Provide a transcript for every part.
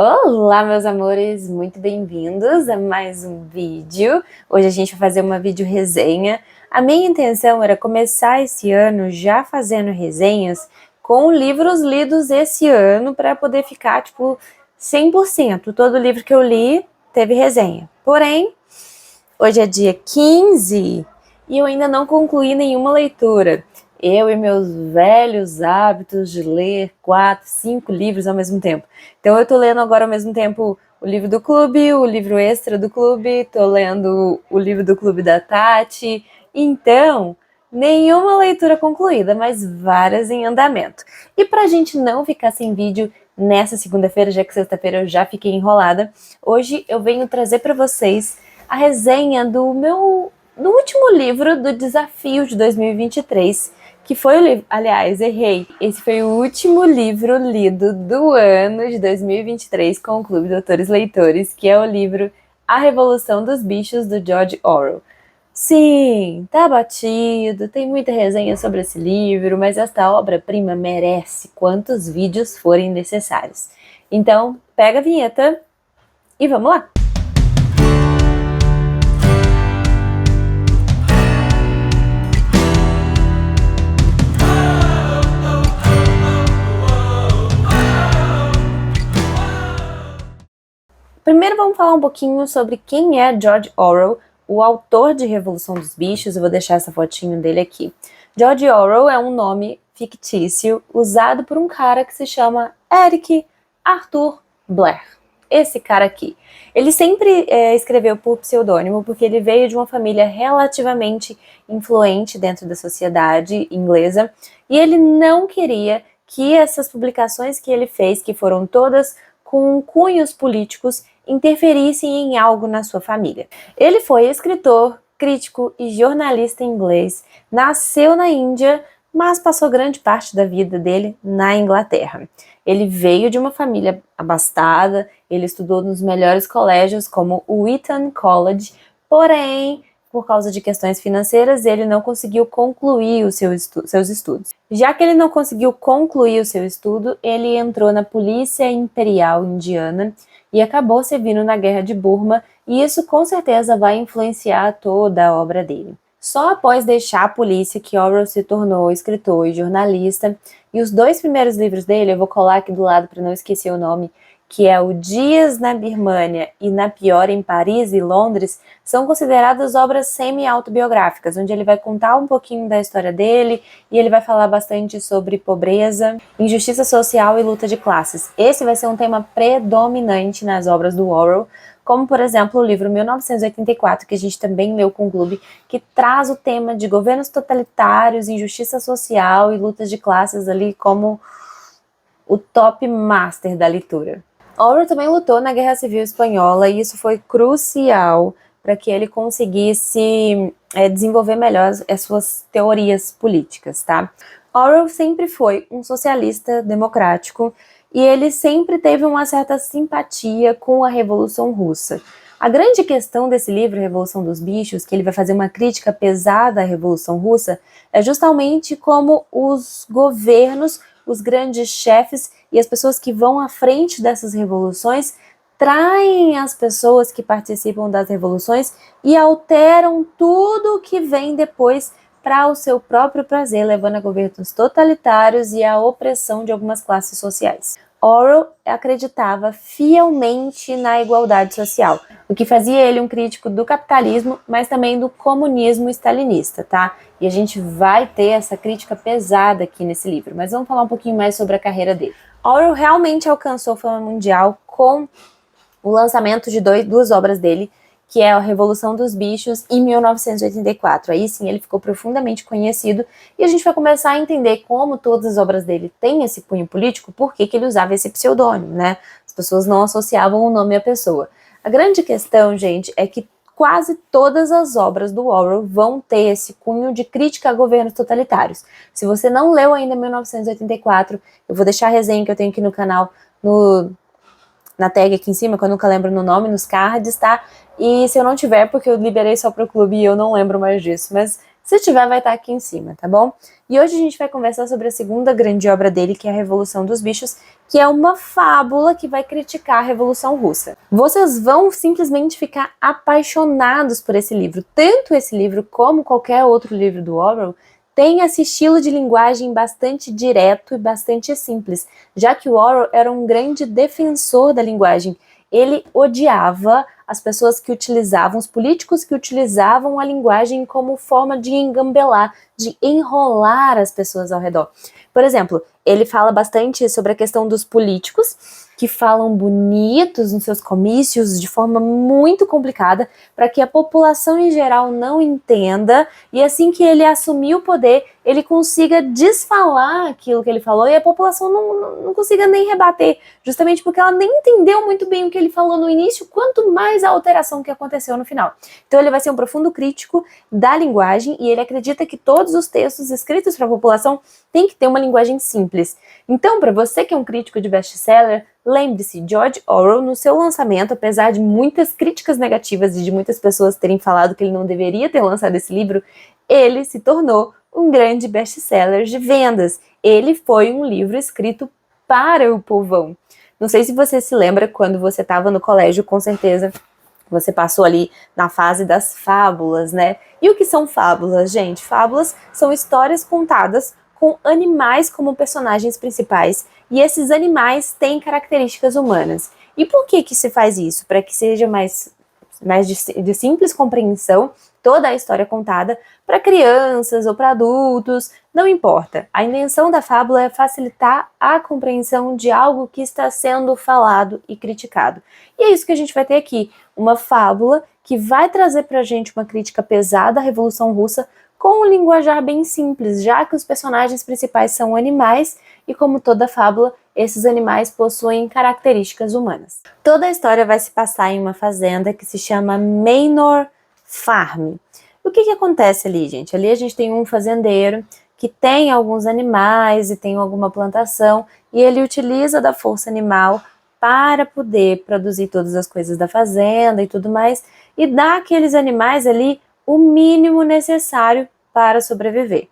Olá, meus amores, muito bem-vindos a mais um vídeo. Hoje a gente vai fazer uma vídeo resenha. A minha intenção era começar esse ano já fazendo resenhas com livros lidos esse ano para poder ficar, 100%. Todo livro que eu li teve resenha. Porém, hoje é dia 15 e eu ainda não concluí nenhuma leitura. Eu e meus velhos hábitos de ler 4, 5 livros ao mesmo tempo. Então eu tô lendo agora ao mesmo tempo o livro do clube, o livro extra do clube, tô lendo o livro do clube da Tati. Então, nenhuma leitura concluída, mas várias em andamento. E pra gente não ficar sem vídeo nessa segunda-feira, já que sexta-feira eu já fiquei enrolada, hoje eu venho trazer para vocês a resenha do último livro do desafio de 2023, que foi o livro, aliás, errei, esse foi o último livro lido do ano de 2023 com o Clube de Autores Leitores, que é o livro A Revolução dos Bichos, do George Orwell. Sim, tá batido, tem muita resenha sobre esse livro, mas esta obra-prima merece quantos vídeos forem necessários. Então, pega a vinheta e vamos lá! Primeiro vamos falar um pouquinho sobre quem é George Orwell, o autor de Revolução dos Bichos. Eu vou deixar essa fotinho dele aqui. George Orwell é um nome fictício usado por um cara que se chama Eric Arthur Blair. Esse cara aqui. Ele sempre escreveu por pseudônimo porque ele veio de uma família relativamente influente dentro da sociedade inglesa e ele não queria que essas publicações que ele fez, que foram todas com cunhos políticos, interferissem em algo na sua família. Ele foi escritor, crítico e jornalista inglês, nasceu na Índia, mas passou grande parte da vida dele na Inglaterra. Ele veio de uma família abastada, ele estudou nos melhores colégios como o Eton College, porém, por causa de questões financeiras, ele não conseguiu concluir os seus estudos. Já que ele não conseguiu concluir o seu estudo, ele entrou na Polícia Imperial Indiana e acabou servindo na Guerra de Burma, e isso com certeza vai influenciar toda a obra dele. Só após deixar a polícia que Orwell se tornou escritor e jornalista, e os 2 primeiros livros dele, eu vou colar aqui do lado para não esquecer o nome, que é o Dias na Birmânia e Na Pior em Paris e Londres, são consideradas obras semi-autobiográficas, onde ele vai contar um pouquinho da história dele e ele vai falar bastante sobre pobreza, injustiça social e luta de classes. Esse vai ser um tema predominante nas obras do Orwell, como, por exemplo, o livro 1984, que a gente também leu com o clube, que traz o tema de governos totalitários, injustiça social e lutas de classes ali como o top master da leitura. Orwell também lutou na Guerra Civil Espanhola e isso foi crucial para que ele conseguisse desenvolver melhor as suas teorias políticas, tá? Orwell sempre foi um socialista democrático e ele sempre teve uma certa simpatia com a Revolução Russa. A grande questão desse livro, Revolução dos Bichos, que ele vai fazer uma crítica pesada à Revolução Russa, é justamente como os governos, os grandes chefes e as pessoas que vão à frente dessas revoluções traem as pessoas que participam das revoluções e alteram tudo que vem depois para o seu próprio prazer, levando a governos totalitários e a opressão de algumas classes sociais. Orwell acreditava fielmente na igualdade social, o que fazia ele um crítico do capitalismo, mas também do comunismo stalinista, tá? E a gente vai ter essa crítica pesada aqui nesse livro, mas vamos falar um pouquinho mais sobre a carreira dele. Orwell realmente alcançou fama mundial com o lançamento de duas obras dele, que é a Revolução dos Bichos e 1984. Aí sim ele ficou profundamente conhecido e a gente vai começar a entender como todas as obras dele têm esse cunho político, por que ele usava esse pseudônimo, né? As pessoas não associavam o nome à pessoa. A grande questão, gente, é que quase todas as obras do Orwell vão ter esse cunho de crítica a governos totalitários. Se você não leu ainda 1984, eu vou deixar a resenha que eu tenho aqui no canal na tag aqui em cima, que eu nunca lembro no nome, nos cards, tá? E se eu não tiver, porque eu liberei só pro clube e eu não lembro mais disso, mas Se tiver, vai estar aqui em cima, tá bom? E hoje a gente vai conversar sobre a segunda grande obra dele, que é a Revolução dos Bichos, que é uma fábula que vai criticar a Revolução Russa. Vocês vão simplesmente ficar apaixonados por esse livro. Tanto esse livro como qualquer outro livro do Orwell tem esse estilo de linguagem bastante direto e bastante simples, já que o Orwell era um grande defensor da linguagem. Ele odiava as pessoas que utilizavam, os políticos que utilizavam a linguagem como forma de engambelar, de enrolar as pessoas ao redor. Por exemplo, ele fala bastante sobre a questão dos políticos que falam bonitos nos seus comícios de forma muito complicada para que a população em geral não entenda, e assim que ele assumir o poder, ele consiga desfalar aquilo que ele falou e a população não consiga nem rebater, justamente porque ela nem entendeu muito bem o que ele falou no início, quanto mais a alteração que aconteceu no final. Então ele vai ser um profundo crítico da linguagem e ele acredita que todos os textos escritos para a população têm que ter uma linguagem simples. Então, para você que é um crítico de best-seller, lembre-se, George Orwell, no seu lançamento, apesar de muitas críticas negativas e de muitas pessoas terem falado que ele não deveria ter lançado esse livro, ele se tornou um grande best-seller de vendas. Ele foi um livro escrito para o povão. Não sei se você se lembra quando você estava no colégio, com certeza você passou ali na fase das fábulas, né? E o que são fábulas, gente? Fábulas são histórias contadas com animais como personagens principais, e esses animais têm características humanas. E por que se faz isso? Para que seja mais de simples compreensão toda a história contada para crianças ou para adultos, não importa. A intenção da fábula é facilitar a compreensão de algo que está sendo falado e criticado. E é isso que a gente vai ter aqui, uma fábula que vai trazer para a gente uma crítica pesada à Revolução Russa com um linguajar bem simples, já que os personagens principais são animais e, como toda fábula, esses animais possuem características humanas. Toda a história vai se passar em uma fazenda que se chama Manor Farm. O que acontece ali, gente? Ali a gente tem um fazendeiro que tem alguns animais e tem alguma plantação e ele utiliza da força animal para poder produzir todas as coisas da fazenda e tudo mais e dá àqueles animais ali o mínimo necessário para sobreviver.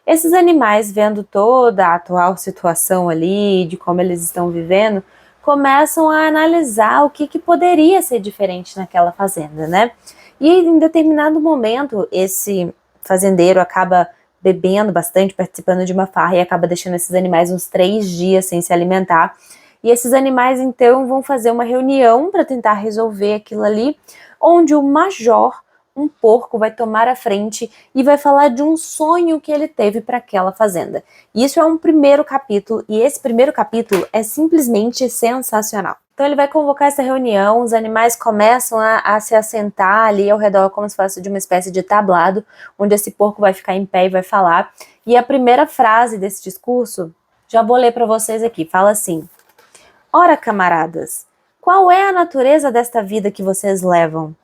Esses animais, vendo toda a atual situação ali, de como eles estão vivendo, começam a analisar o que poderia ser diferente naquela fazenda, né? E em determinado momento, esse fazendeiro acaba bebendo bastante, participando de uma farra e acaba deixando esses animais uns 3 dias sem se alimentar. E esses animais, então, vão fazer uma reunião para tentar resolver aquilo ali, onde o major, um porco, vai tomar a frente e vai falar de um sonho que ele teve para aquela fazenda. Isso é um primeiro capítulo, e esse primeiro capítulo é simplesmente sensacional. Então ele vai convocar essa reunião, os animais começam a se assentar ali ao redor como se fosse de uma espécie de tablado, onde esse porco vai ficar em pé e vai falar. E a primeira frase desse discurso, já vou ler para vocês aqui, fala assim: "Ora, camaradas, qual é a natureza desta vida que vocês levam?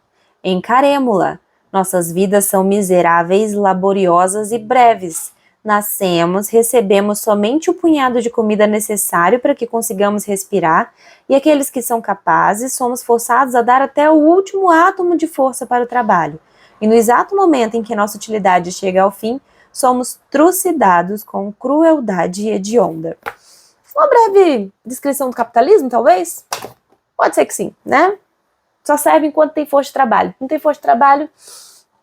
Encaremo-la. Nossas vidas são miseráveis, laboriosas e breves. Nascemos, recebemos somente o punhado de comida necessário para que consigamos respirar, e aqueles que são capazes somos forçados a dar até o último átomo de força para o trabalho. E no exato momento em que nossa utilidade chega ao fim, somos trucidados com crueldade hedionda." Uma breve descrição do capitalismo, talvez? Pode ser que sim, né? Só serve enquanto tem força de trabalho. Não tem força de trabalho,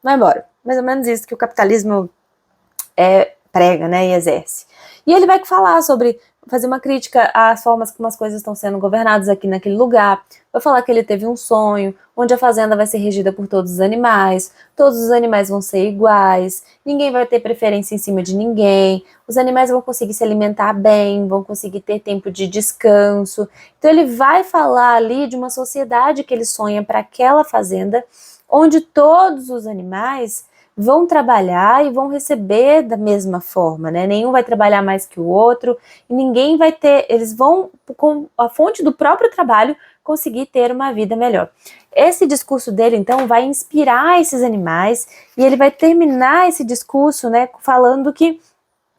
vai embora. Mais ou menos isso que o capitalismo prega, né, e exerce. E ele vai falar sobre, fazer uma crítica às formas como as coisas estão sendo governadas aqui naquele lugar. Vai falar que ele teve um sonho, onde a fazenda vai ser regida por todos os animais vão ser iguais, ninguém vai ter preferência em cima de ninguém, os animais vão conseguir se alimentar bem, vão conseguir ter tempo de descanso. Então ele vai falar ali de uma sociedade que ele sonha para aquela fazenda, onde todos os animais vão trabalhar e vão receber da mesma forma, né? Nenhum vai trabalhar mais que o outro e ninguém vai ter, eles vão, com a fonte do próprio trabalho, conseguir ter uma vida melhor. Esse discurso dele, então, vai inspirar esses animais e ele vai terminar esse discurso, né, falando que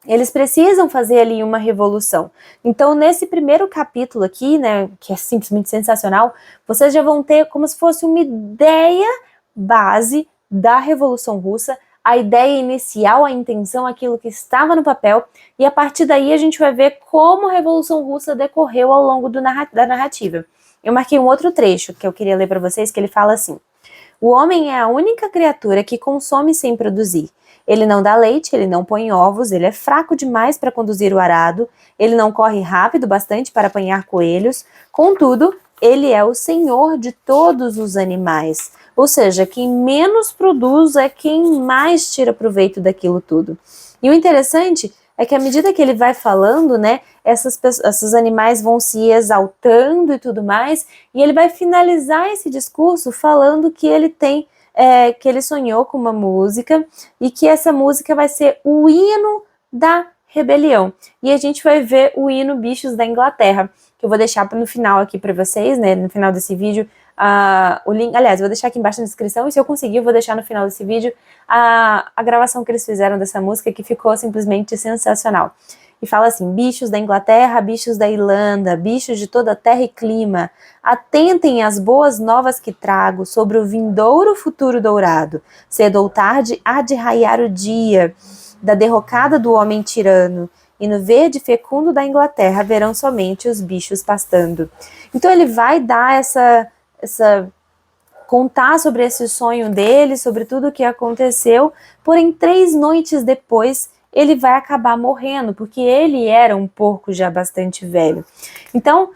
eles precisam fazer ali uma revolução. Então, nesse primeiro capítulo aqui, né, que é simplesmente sensacional, vocês já vão ter como se fosse uma ideia base da Revolução Russa, a ideia inicial, a intenção, aquilo que estava no papel, e a partir daí a gente vai ver como a Revolução Russa decorreu ao longo da narrativa. Eu marquei um outro trecho que eu queria ler para vocês, que ele fala assim: o homem é a única criatura que consome sem produzir. Ele não dá leite, ele não põe ovos, ele é fraco demais para conduzir o arado, ele não corre rápido bastante para apanhar coelhos, contudo, ele é o senhor de todos os animais. Ou seja, quem menos produz é quem mais tira proveito daquilo tudo. E o interessante é que à medida que ele vai falando, né, esses animais vão se exaltando e tudo mais, e ele vai finalizar esse discurso falando que ele que ele sonhou com uma música e que essa música vai ser o hino da rebelião. E a gente vai ver o hino Bichos da Inglaterra, que eu vou deixar no final aqui para vocês, né, no final desse vídeo, o link, aliás, eu vou deixar aqui embaixo na descrição, e se eu conseguir, eu vou deixar no final desse vídeo a gravação que eles fizeram dessa música, que ficou simplesmente sensacional. E fala assim: bichos da Inglaterra, bichos da Irlanda, bichos de toda a terra e clima, atentem às boas novas que trago sobre o vindouro futuro dourado. Cedo ou tarde há de raiar o dia da derrocada do homem tirano, e no verde fecundo da Inglaterra verão somente os bichos pastando. Então ele vai dar contar sobre esse sonho dele, sobre tudo o que aconteceu, porém 3 noites depois ele vai acabar morrendo, porque ele era um porco já bastante velho. Então,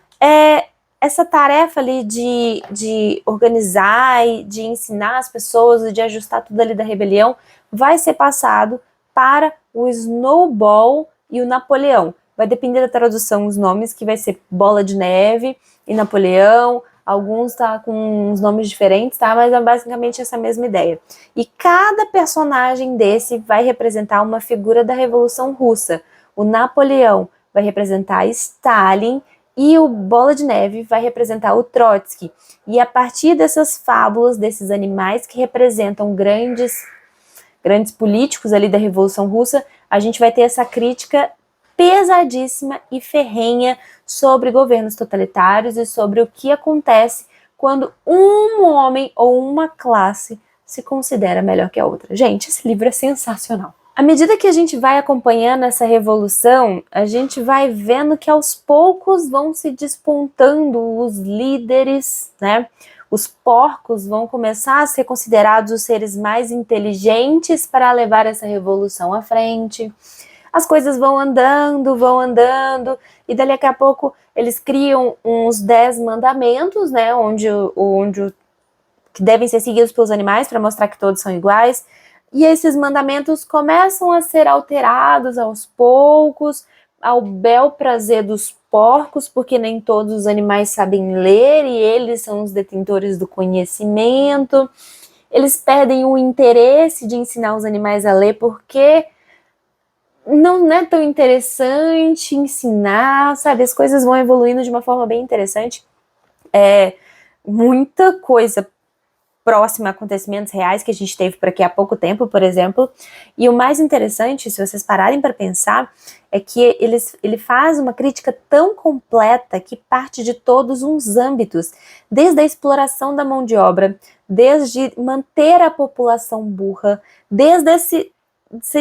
essa tarefa ali de organizar e de ensinar as pessoas e de ajustar tudo ali da rebelião vai ser passado para o Snowball e o Napoleão. Vai depender da tradução os nomes, que vai ser Bola de Neve e Napoleão. Alguns tá com uns nomes diferentes, tá? Mas é basicamente essa mesma ideia. E cada personagem desse vai representar uma figura da Revolução Russa. O Napoleão vai representar Stalin e o Bola de Neve vai representar o Trotsky. E a partir dessas fábulas, desses animais que representam grandes políticos ali da Revolução Russa, a gente vai ter essa crítica pesadíssima e ferrenha sobre governos totalitários e sobre o que acontece quando um homem ou uma classe se considera melhor que a outra. Gente, esse livro é sensacional. À medida que a gente vai acompanhando essa revolução, a gente vai vendo que aos poucos vão se despontando os líderes, né? Os porcos vão começar a ser considerados os seres mais inteligentes para levar essa revolução à frente. As coisas vão andando, e dali a pouco eles criam uns 10 mandamentos, né, que devem ser seguidos pelos animais para mostrar que todos são iguais. E esses mandamentos começam a ser alterados aos poucos, ao bel prazer dos porcos, porque nem todos os animais sabem ler e eles são os detentores do conhecimento. Eles perdem o interesse de ensinar os animais a ler porque não é tão interessante ensinar, sabe? As coisas vão evoluindo de uma forma bem interessante. Muita coisa próxima a acontecimentos reais que a gente teve por aqui há pouco tempo, por exemplo. E o mais interessante, se vocês pararem para pensar, é que ele faz uma crítica tão completa que parte de todos uns âmbitos, desde a exploração da mão de obra, desde manter a população burra, desde esse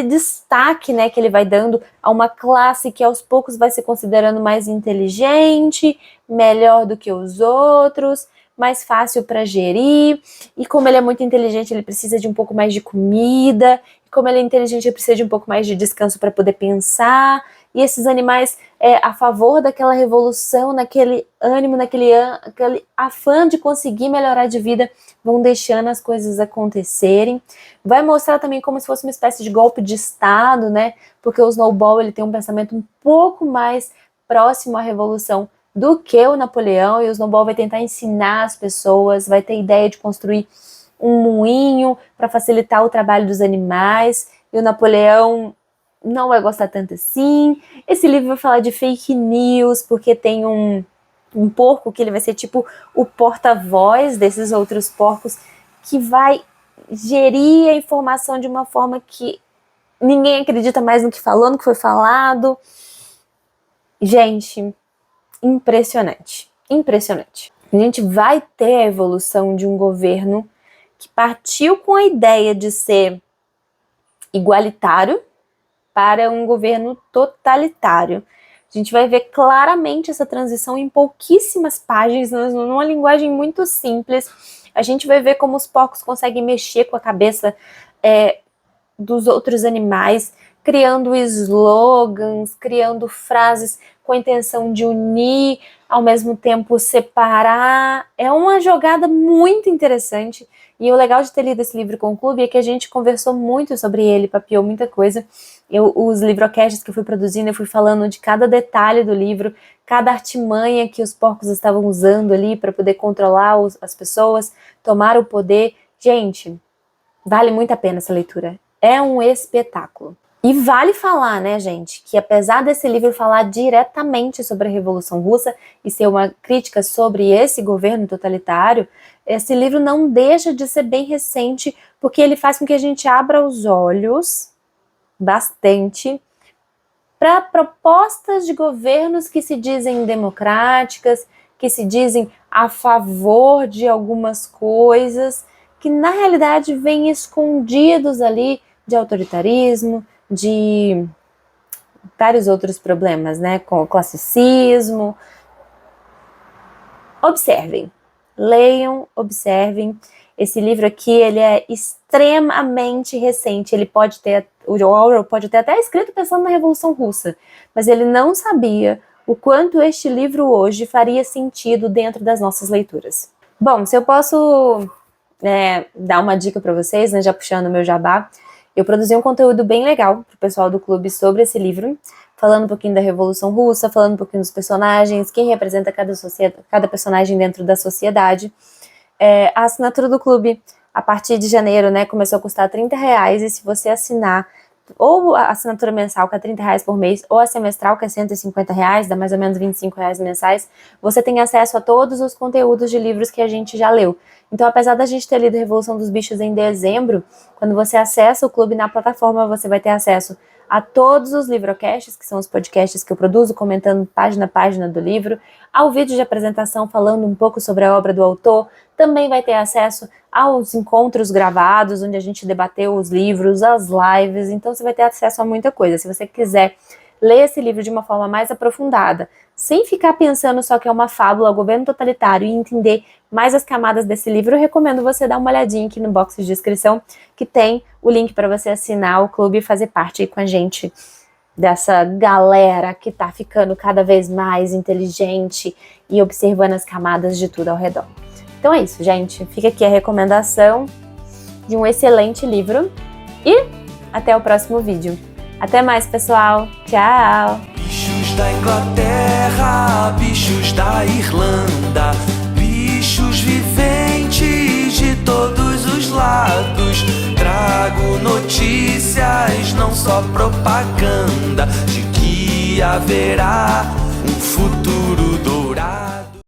destaque, né, que ele vai dando a uma classe que aos poucos vai se considerando mais inteligente, melhor do que os outros, mais fácil para gerir, e como ele é muito inteligente, ele precisa de um pouco mais de comida, e como ele é inteligente, ele precisa de um pouco mais de descanso para poder pensar, e esses animais, a favor daquela revolução, naquele ânimo, aquele afã de conseguir melhorar de vida, vão deixando as coisas acontecerem. Vai mostrar também como se fosse uma espécie de golpe de Estado, né? Porque o Snowball ele tem um pensamento um pouco mais próximo à revolução do que o Napoleão, e o Snowball vai tentar ensinar as pessoas, vai ter ideia de construir um moinho para facilitar o trabalho dos animais, e o Napoleão não vai gostar tanto assim. Esse livro vai falar de fake news, porque tem um porco que ele vai ser tipo o porta-voz desses outros porcos, que vai gerir a informação de uma forma que ninguém acredita mais no que falou, no que foi falado. Gente, impressionante, impressionante. A gente vai ter a evolução de um governo que partiu com a ideia de ser igualitário para um governo totalitário. A gente vai ver claramente essa transição em pouquíssimas páginas, numa linguagem muito simples. A gente vai ver como os porcos conseguem mexer com a cabeça dos outros animais, criando slogans, criando frases com a intenção de unir, ao mesmo tempo separar. É uma jogada muito interessante. E o legal de ter lido esse livro com o clube é que a gente conversou muito sobre ele, papeou muita coisa. Os livrocasts que eu fui produzindo, eu fui falando de cada detalhe do livro, cada artimanha que os porcos estavam usando ali para poder controlar as pessoas, tomar o poder. Gente, vale muito a pena essa leitura. É um espetáculo. E vale falar, né, gente, que apesar desse livro falar diretamente sobre a Revolução Russa e ser uma crítica sobre esse governo totalitário, esse livro não deixa de ser bem recente, porque ele faz com que a gente abra os olhos bastante para propostas de governos que se dizem democráticas, que se dizem a favor de algumas coisas, que na realidade vêm escondidos ali de autoritarismo, de vários outros problemas, né, com o classicismo. Observem, leiam, observem. Esse livro aqui, ele é extremamente recente. O Orwell pode ter até escrito pensando na Revolução Russa, mas ele não sabia o quanto este livro hoje faria sentido dentro das nossas leituras. Bom, se eu posso dar uma dica para vocês, né, já puxando o meu jabá, eu produzi um conteúdo bem legal pro pessoal do clube sobre esse livro, falando um pouquinho da Revolução Russa, falando um pouquinho dos personagens, quem representa cada personagem dentro da sociedade. A assinatura do clube, a partir de janeiro, né, começou a custar R$30, e se você assinar, ou a assinatura mensal, que é R$30 por mês, ou a semestral, que é R$150, dá mais ou menos R$25 mensais, você tem acesso a todos os conteúdos de livros que a gente já leu. Então, apesar da gente ter lido Revolução dos Bichos em dezembro, quando você acessa o clube na plataforma, você vai ter acesso a todos os livrocasts, que são os podcasts que eu produzo, comentando página a página do livro, ao vídeo de apresentação falando um pouco sobre a obra do autor. Também vai ter acesso aos encontros gravados, onde a gente debateu os livros, as lives, então você vai ter acesso a muita coisa. Se você quiser ler esse livro de uma forma mais aprofundada, sem ficar pensando só que é uma fábula, governo totalitário, e entender mais as camadas desse livro, eu recomendo você dar uma olhadinha aqui no box de descrição, que tem o link para você assinar o clube e fazer parte aí com a gente dessa galera que tá ficando cada vez mais inteligente e observando as camadas de tudo ao redor. Então é isso, gente. Fica aqui a recomendação de um excelente livro e até o próximo vídeo. Até mais, pessoal. Tchau! Bichos da Inglaterra, bichos da Irlanda, bichos viventes de todos os lados. Trago notícias, não só propaganda, de que haverá um futuro dourado.